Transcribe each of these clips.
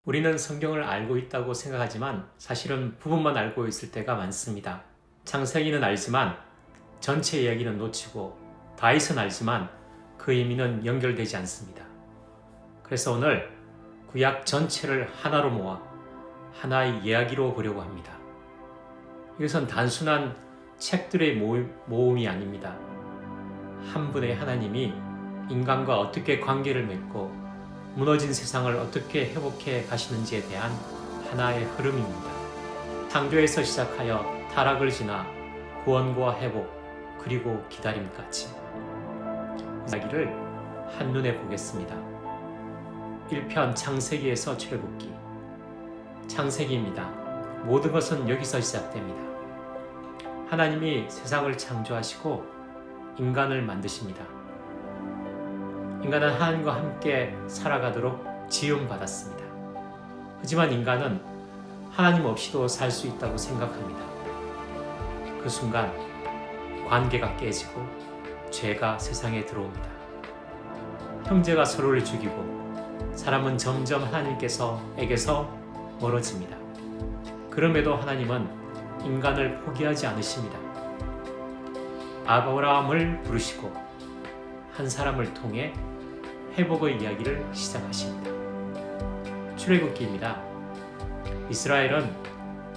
우리는 성경을 알고 있다고 생각하지만 사실은 부분만 알고 있을 때가 많습니다. 창세기는 알지만 전체 이야기는 놓치고 다윗은 알지만 그 의미는 연결되지 않습니다. 그래서 오늘 구약 전체를 하나로 모아 하나의 이야기로 보려고 합니다. 이것은 단순한 책들의 모음이 아닙니다. 한 분의 하나님이 인간과 어떻게 관계를 맺고 무너진 세상을 어떻게 회복해 가시는지에 대한 하나의 흐름입니다. 창조에서 시작하여 타락을 지나 구원과 회복 그리고 기다림까지 이야기를 한눈에 보겠습니다. 1편 창세기에서 출애굽기. 창세기입니다. 모든 것은 여기서 시작됩니다. 하나님이 세상을 창조하시고 인간을 만드십니다. 인간은 하나님과 함께 살아가도록 지음받았습니다. 하지만 인간은 하나님 없이도 살 수 있다고 생각합니다. 그 순간 관계가 깨지고 죄가 세상에 들어옵니다. 형제가 서로를 죽이고 사람은 점점 하나님께서에게서 멀어집니다. 그럼에도 하나님은 인간을 포기하지 않으십니다. 아브라함을 부르시고 한 사람을 통해 회복의 이야기를 시작하십니다. 출애굽기입니다. 이스라엘은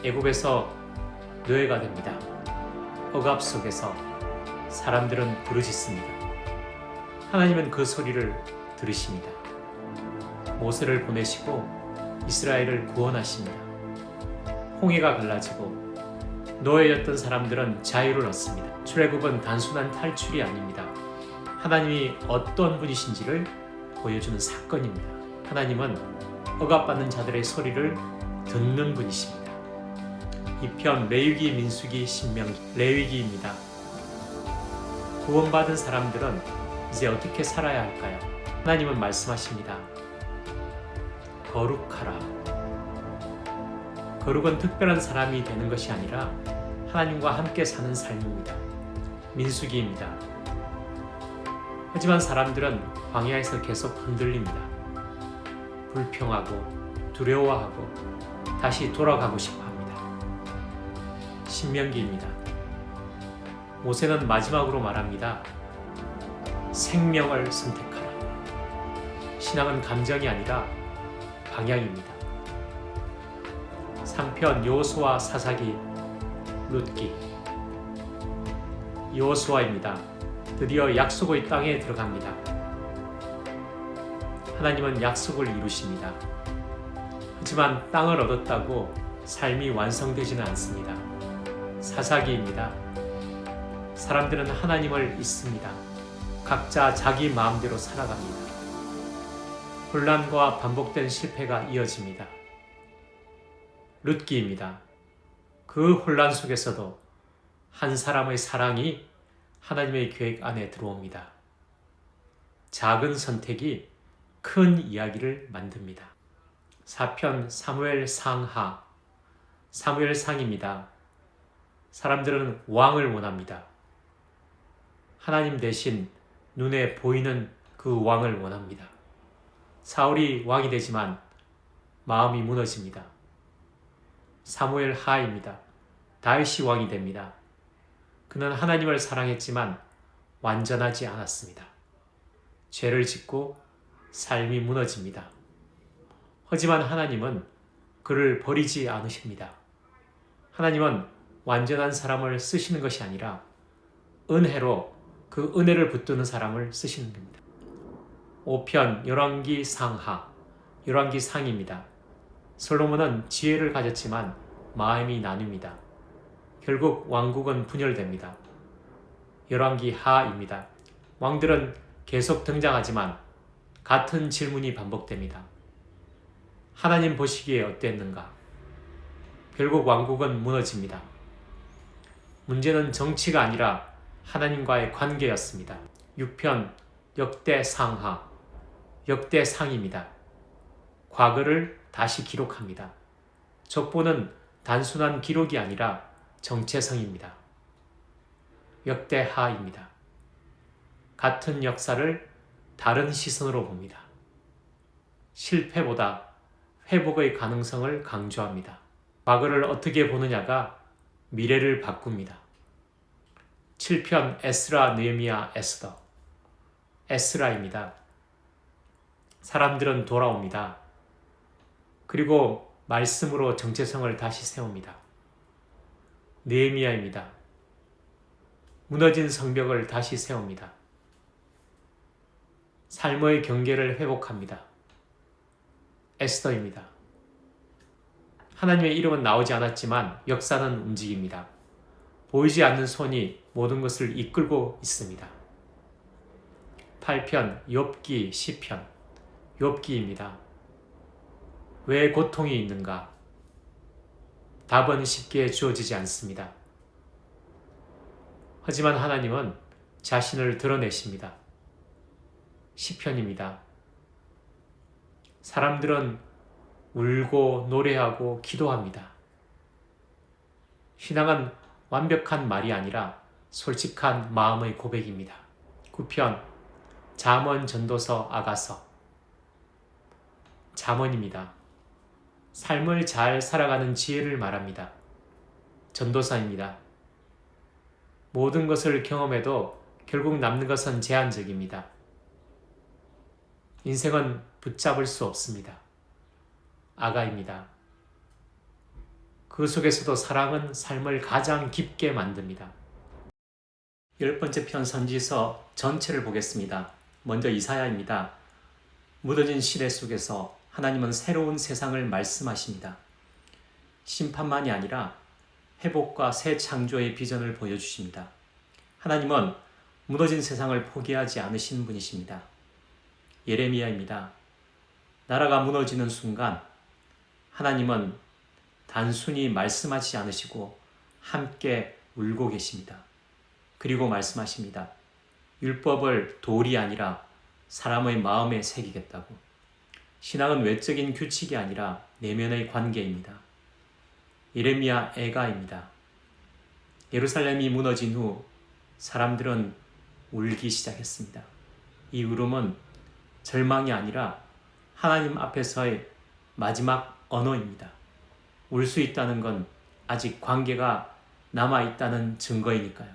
애굽에서 노예가 됩니다. 억압 속에서 사람들은 부르짖습니다. 하나님은 그 소리를 들으십니다. 모세를 보내시고 이스라엘을 구원하십니다. 홍해가 갈라지고 노예였던 사람들은 자유를 얻습니다. 출애굽은 단순한 탈출이 아닙니다. 하나님이 어떤 분이신지를 보여주는 사건입니다. 하나님은 억압받는 자들의 소리를 듣는 분이십니다. 2편 레위기, 민수기, 신명기, 레위기입니다. 구원받은 사람들은 이제 어떻게 살아야 할까요? 하나님은 말씀하십니다. 거룩하라. 거룩은 특별한 사람이 되는 것이 아니라 하나님과 함께 사는 삶입니다. 민수기입니다. 하지만 사람들은 광야에서 계속 흔들립니다. 불평하고 두려워하고 다시 돌아가고 싶어 합니다. 신명기입니다. 모세는 마지막으로 말합니다. 생명을 선택하라. 신앙은 감정이 아니라 방향입니다. 3편 여호수아, 사사기, 룻기. 여호수아입니다. 드디어 약속의 땅에 들어갑니다. 하나님은 약속을 이루십니다. 하지만 땅을 얻었다고 삶이 완성되지는 않습니다. 사사기입니다. 사람들은 하나님을 잊습니다. 각자 자기 마음대로 살아갑니다. 혼란과 반복된 실패가 이어집니다. 룻기입니다. 그 혼란 속에서도 한 사람의 사랑이 하나님의 계획 안에 들어옵니다. 작은 선택이 큰 이야기를 만듭니다. 4편 사무엘 상하. 사무엘 상입니다. 사람들은 왕을 원합니다. 하나님 대신 눈에 보이는 그 왕을 원합니다. 사울이 왕이 되지만 마음이 무너집니다. 사무엘 하입니다. 다윗이 왕이 됩니다. 그는 하나님을 사랑했지만 완전하지 않았습니다. 죄를 짓고 삶이 무너집니다. 하지만 하나님은 그를 버리지 않으십니다. 하나님은 완전한 사람을 쓰시는 것이 아니라 은혜로 그 은혜를 붙드는 사람을 쓰시는 겁니다. 5편 열왕기 상하. 열왕기 상입니다. 솔로몬은 지혜를 가졌지만 마음이 나뉩니다. 결국 왕국은 분열됩니다. 열왕기 하입니다. 왕들은 계속 등장하지만 같은 질문이 반복됩니다. 하나님 보시기에 어땠는가? 결국 왕국은 무너집니다. 문제는 정치가 아니라 하나님과의 관계였습니다. 6편 역대상하. 역대상입니다. 과거를 다시 기록합니다. 족보는 단순한 기록이 아니라 정체성입니다. 역대하입니다. 같은 역사를 다른 시선으로 봅니다. 실패보다 회복의 가능성을 강조합니다. 과거를 어떻게 보느냐가 미래를 바꿉니다. 7편 에스라, 느헤미야, 에스더. 에스라입니다. 사람들은 돌아옵니다. 그리고 말씀으로 정체성을 다시 세웁니다. 느헤미야입니다. 무너진 성벽을 다시 세웁니다. 삶의 경계를 회복합니다. 에스더입니다. 하나님의 이름은 나오지 않았지만 역사는 움직입니다. 보이지 않는 손이 모든 것을 이끌고 있습니다. 8편 욥기 시편 욥기입니다. 왜 고통이 있는가? 답은 쉽게 주어지지 않습니다. 하지만 하나님은 자신을 드러내십니다. 시편입니다. 사람들은 울고 노래하고 기도합니다. 신앙은 완벽한 말이 아니라 솔직한 마음의 고백입니다. 9편 잠언 전도서 아가서. 잠언입니다. 삶을 잘 살아가는 지혜를 말합니다. 전도사입니다. 모든 것을 경험해도 결국 남는 것은 제한적입니다. 인생은 붙잡을 수 없습니다. 아가입니다. 그 속에서도 사랑은 삶을 가장 깊게 만듭니다. 10번째 편 선지서 전체를 보겠습니다. 먼저 이사야입니다. 묻어진 시대 속에서 하나님은 새로운 세상을 말씀하십니다. 심판만이 아니라 회복과 새 창조의 비전을 보여주십니다. 하나님은 무너진 세상을 포기하지 않으신 분이십니다. 예레미야입니다. 나라가 무너지는 순간 하나님은 단순히 말씀하지 않으시고 함께 울고 계십니다. 그리고 말씀하십니다. 율법을 돌이 아니라 사람의 마음에 새기겠다고. 신앙은 외적인 규칙이 아니라 내면의 관계입니다. 예레미야 애가입니다. 예루살렘이 무너진 후 사람들은 울기 시작했습니다. 이 울음은 절망이 아니라 하나님 앞에서의 마지막 언어입니다. 울 수 있다는 건 아직 관계가 남아있다는 증거이니까요.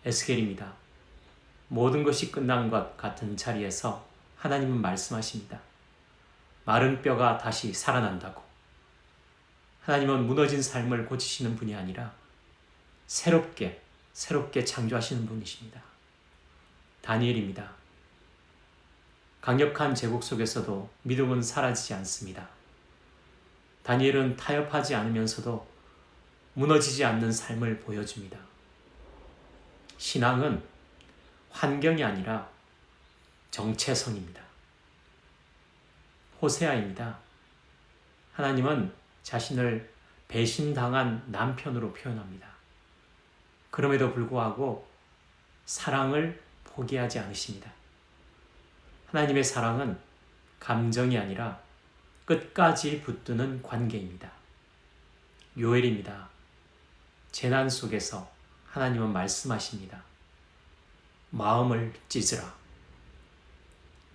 에스겔입니다. 모든 것이 끝난 것 같은 자리에서 하나님은 말씀하십니다. 마른 뼈가 다시 살아난다고. 하나님은 무너진 삶을 고치시는 분이 아니라 새롭게 창조하시는 분이십니다. 다니엘입니다. 강력한 제국 속에서도 믿음은 사라지지 않습니다. 다니엘은 타협하지 않으면서도 무너지지 않는 삶을 보여줍니다. 신앙은 환경이 아니라 정체성입니다. 호세아입니다. 하나님은 자신을 배신당한 남편으로 표현합니다. 그럼에도 불구하고 사랑을 포기하지 않으십니다. 하나님의 사랑은 감정이 아니라 끝까지 붙드는 관계입니다. 요엘입니다. 재난 속에서 하나님은 말씀하십니다. 마음을 찢으라.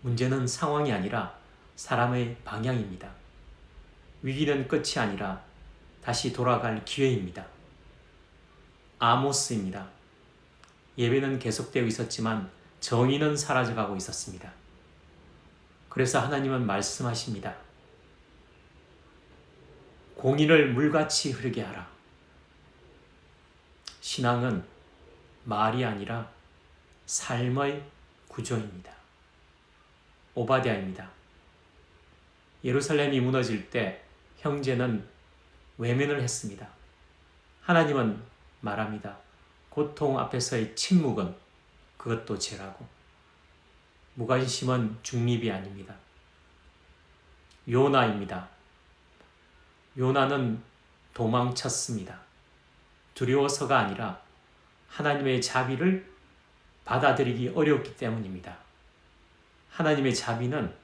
문제는 상황이 아니라 사람의 방향입니다. 위기는 끝이 아니라 다시 돌아갈 기회입니다. 아모스입니다. 예배는 계속되어 있었지만 정의는 사라져가고 있었습니다. 그래서 하나님은 말씀하십니다. 공의를 물같이 흐르게 하라. 신앙은 말이 아니라 삶의 구조입니다. 오바댜입니다. 예루살렘이 무너질 때 형제는 외면을 했습니다. 하나님은 말합니다. 고통 앞에서의 침묵은 그것도 죄라고. 무관심은 중립이 아닙니다. 요나입니다. 요나는 도망쳤습니다. 두려워서가 아니라 하나님의 자비를 받아들이기 어렵기 때문입니다. 하나님의 자비는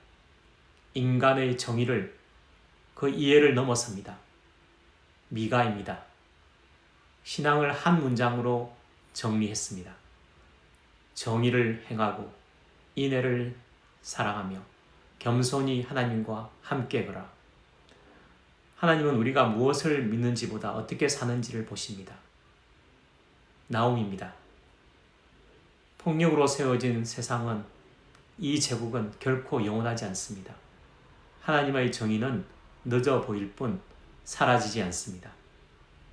인간의 정의를 그 이해를 넘어섭니다. 미가입니다. 신앙을 한 문장으로 정리했습니다. 정의를 행하고 인애를 사랑하며 겸손히 하나님과 함께 거라. 하나님은 우리가 무엇을 믿는지보다 어떻게 사는지를 보십니다. 나옴입니다. 폭력으로 세워진 세상은, 이 제국은 결코 영원하지 않습니다. 하나님의 정의는 늦어 보일 뿐 사라지지 않습니다.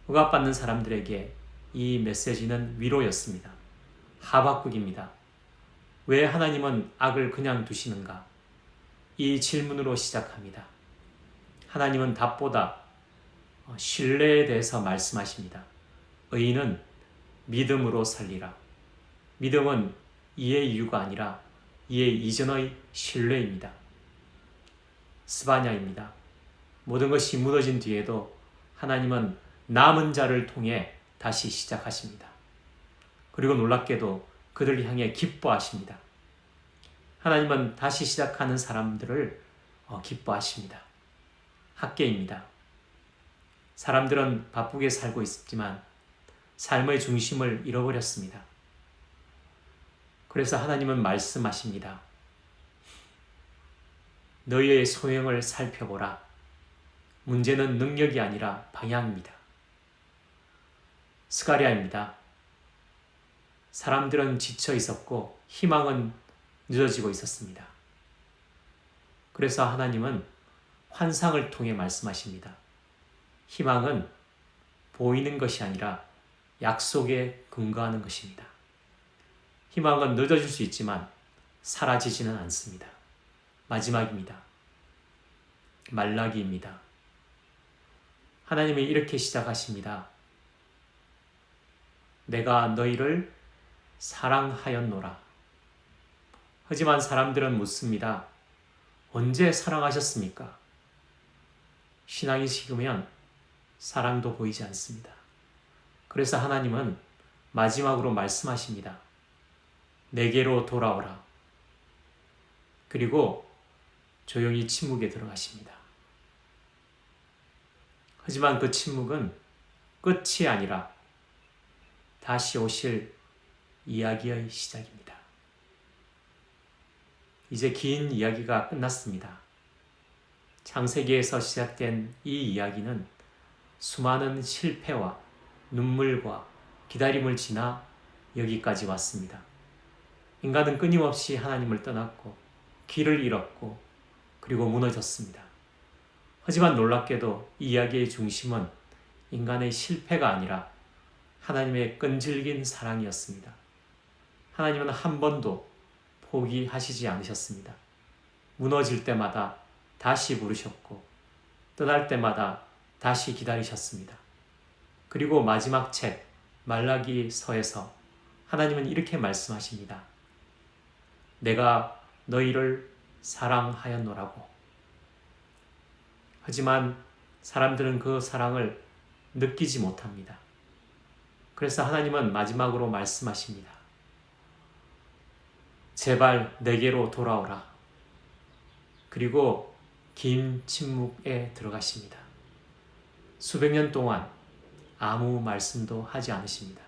억압받는 사람들에게 이 메시지는 위로였습니다. 하박국입니다. 왜 하나님은 악을 그냥 두시는가? 이 질문으로 시작합니다. 하나님은 답보다 신뢰에 대해서 말씀하십니다. 의인은 믿음으로 살리라. 믿음은 이의 이유가 아니라 이의 이전의 신뢰입니다. 스바냐입니다. 모든 것이 무너진 뒤에도 하나님은 남은 자를 통해 다시 시작하십니다. 그리고 놀랍게도 그들을 향해 기뻐하십니다. 하나님은 다시 시작하는 사람들을 기뻐하십니다. 학계입니다. 사람들은 바쁘게 살고 있지만 삶의 중심을 잃어버렸습니다. 그래서 하나님은 말씀하십니다. 너희의 소행을 살펴보라. 문제는 능력이 아니라 방향입니다. 스가랴입니다. 사람들은 지쳐 있었고 희망은 늦어지고 있었습니다. 그래서 하나님은 환상을 통해 말씀하십니다. 희망은 보이는 것이 아니라 약속에 근거하는 것입니다. 희망은 늦어질 수 있지만 사라지지는 않습니다. 마지막입니다. 말라기입니다. 하나님이 이렇게 시작하십니다. 내가 너희를 사랑하였노라. 하지만 사람들은 묻습니다. 언제 사랑하셨습니까? 신앙이 식으면 사랑도 보이지 않습니다. 그래서 하나님은 마지막으로 말씀하십니다. 내게로 돌아오라. 그리고 조용히 침묵에 들어가십니다. 하지만 그 침묵은 끝이 아니라 다시 오실 이야기의 시작입니다. 이제 긴 이야기가 끝났습니다. 창세기에서 시작된 이 이야기는 수많은 실패와 눈물과 기다림을 지나 여기까지 왔습니다. 인간은 끊임없이 하나님을 떠났고 길을 잃었고 그리고 무너졌습니다. 하지만 놀랍게도 이 이야기의 중심은 인간의 실패가 아니라 하나님의 끈질긴 사랑이었습니다. 하나님은 한 번도 포기하시지 않으셨습니다. 무너질 때마다 다시 부르셨고 떠날 때마다 다시 기다리셨습니다. 그리고 마지막 책 말라기서에서 하나님은 이렇게 말씀하십니다. 내가 너희를 사랑하였노라고. 하지만 사람들은 그 사랑을 느끼지 못합니다. 그래서 하나님은 마지막으로 말씀하십니다. 제발 내게로 돌아오라. 그리고 긴 침묵에 들어가십니다. 수백 년 동안 아무 말씀도 하지 않으십니다.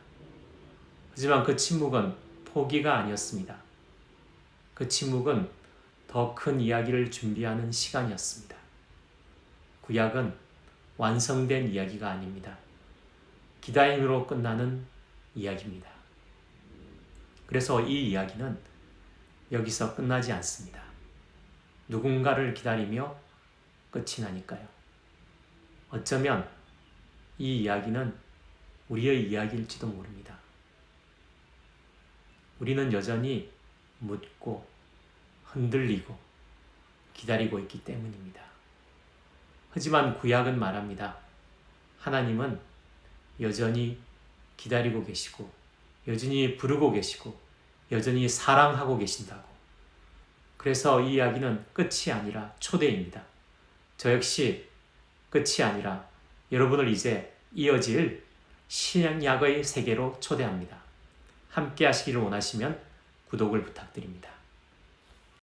하지만 그 침묵은 포기가 아니었습니다. 그 침묵은 더 큰 이야기를 준비하는 시간이었습니다. 구약은 완성된 이야기가 아닙니다. 기다림으로 끝나는 이야기입니다. 그래서 이 이야기는 여기서 끝나지 않습니다. 누군가를 기다리며 끝이 나니까요. 어쩌면 이 이야기는 우리의 이야기일지도 모릅니다. 우리는 여전히 묻고 흔들리고 기다리고 있기 때문입니다. 하지만 구약은 말합니다. 하나님은 여전히 기다리고 계시고 여전히 부르고 계시고 여전히 사랑하고 계신다고. 그래서 이 이야기는 끝이 아니라 초대입니다. 저 역시 끝이 아니라 여러분을 이제 이어질 신약의 세계로 초대합니다. 함께 하시기를 원하시면 구독을 부탁드립니다.